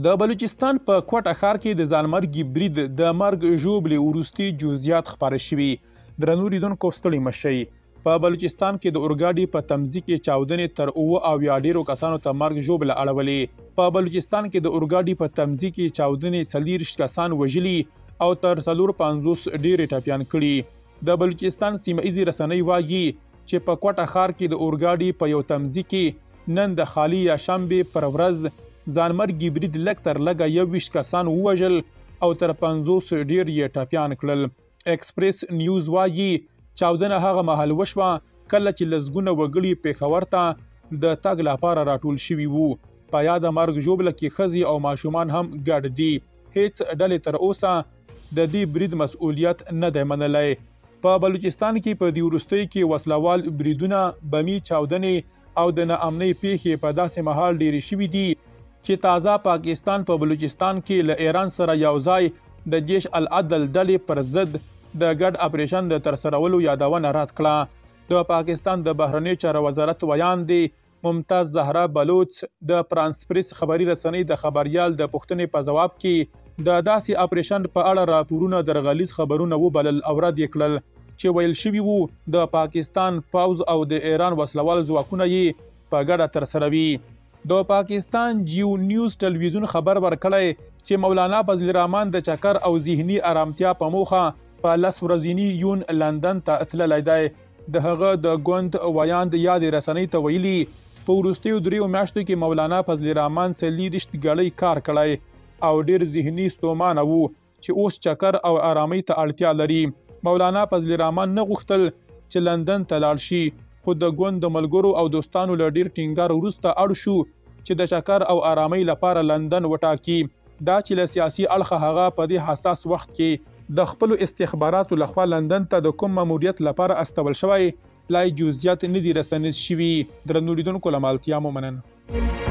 د بلوچستان په کوټه ښار کې د ځانمرګي برید د مرګ ژوبلې وروستي جزئیات خپاره شوي. درنو لیدونکو ستړي مه شئ. په بلوچستان کې د اورګاډي په تمځي کې چاودنې تر اویا ډیرو کسانو ته مرګ ژوبله اړولې. په بلوچستان کې د اورګاډي په تمځي کې چاودنې 40 کسان وژلي او تر 450 ډیرې ټپیان کړي. د بلوچستان سیمه ایزې رسنۍ وایي چې په کوټه ښار کې د اورګاډي په یو تمځي کې نن د خالي یا شنبې پر ورځ ځانمرګي برید لږ تر لږه 21 کسان ووژل او تر 50 ډیر یې ټپیان کړل. ایکسپریس نیوز وایي چاودنه هغه مهال وشوه کله چې لسګونه وګړي پېښور ته د تګ لپاره راټول شوي وو. په یاده مرګ ژوبله کې ښځې او ماشومان هم ګډ دي. هیڅ ډلې تر اوسه د دې برید مسؤلیت نه دی منلی. په بلوچستان کې په دې وروستیو کې وسلوال بریدونه، بمي چاودنې او د ناامنۍ پیښې په داسې مهال ډېرې شوي دي چې تازه پاکستان په بلوچستان کې له ایران سره یو ځای د جیش العدل ډلې پر ضد د ګډ اپریشن د ترسرولو یادونه رد کړه. د پاکستان د بهرنیو چارو وزارت ویاندې ممتاز زهرا بلوچ د فرانس پریس خبري رسنۍ د خبریال د پوښتنې په ځواب کې د داسې اپریشن په اړه راپورونه درغلیز خبرونه وبلل او رد یې کړل چې ویل شوي وو د پاکستان پوځ او د ایران وسلوال ځواکونه یې په ګډه ترسروي. د پاکستان جیو نیوز ټلویزیون خبر ورکړی چې مولانا فضل الرحمن د چکر او ذهني آرامتیا په موخه په 10 ورځني یون لندن ته تللی دی. د هغه د ګوند ویاند یادې رسنۍ ته ویلي په وروستیو 3 میاشتو کې مولانا فضل الرحمن 40 ګړی کار کړی او ډیر ذهني ستومانه وو چې اوس چکر او آرامۍ ته اړتیا لري. مولانا فضل الرحمن نه غوښتل چې لندن ته لاړ شي، خو د ګوند د ملګرو او دوستانو له ډیر ټینګار وروسته اړ شو چې د چکر او آرامۍ لپاره لندن وټاکي. دا چې له سیاسي اړخه هغه په دې حساس وخت کې د خپلو استخباراتو لخوا لندن ته د کوم ماموریت لپاره استول شوی لا جزئیات نه دي رسنیز شوي. درنو لیدونکو له مالتیا مو مننه.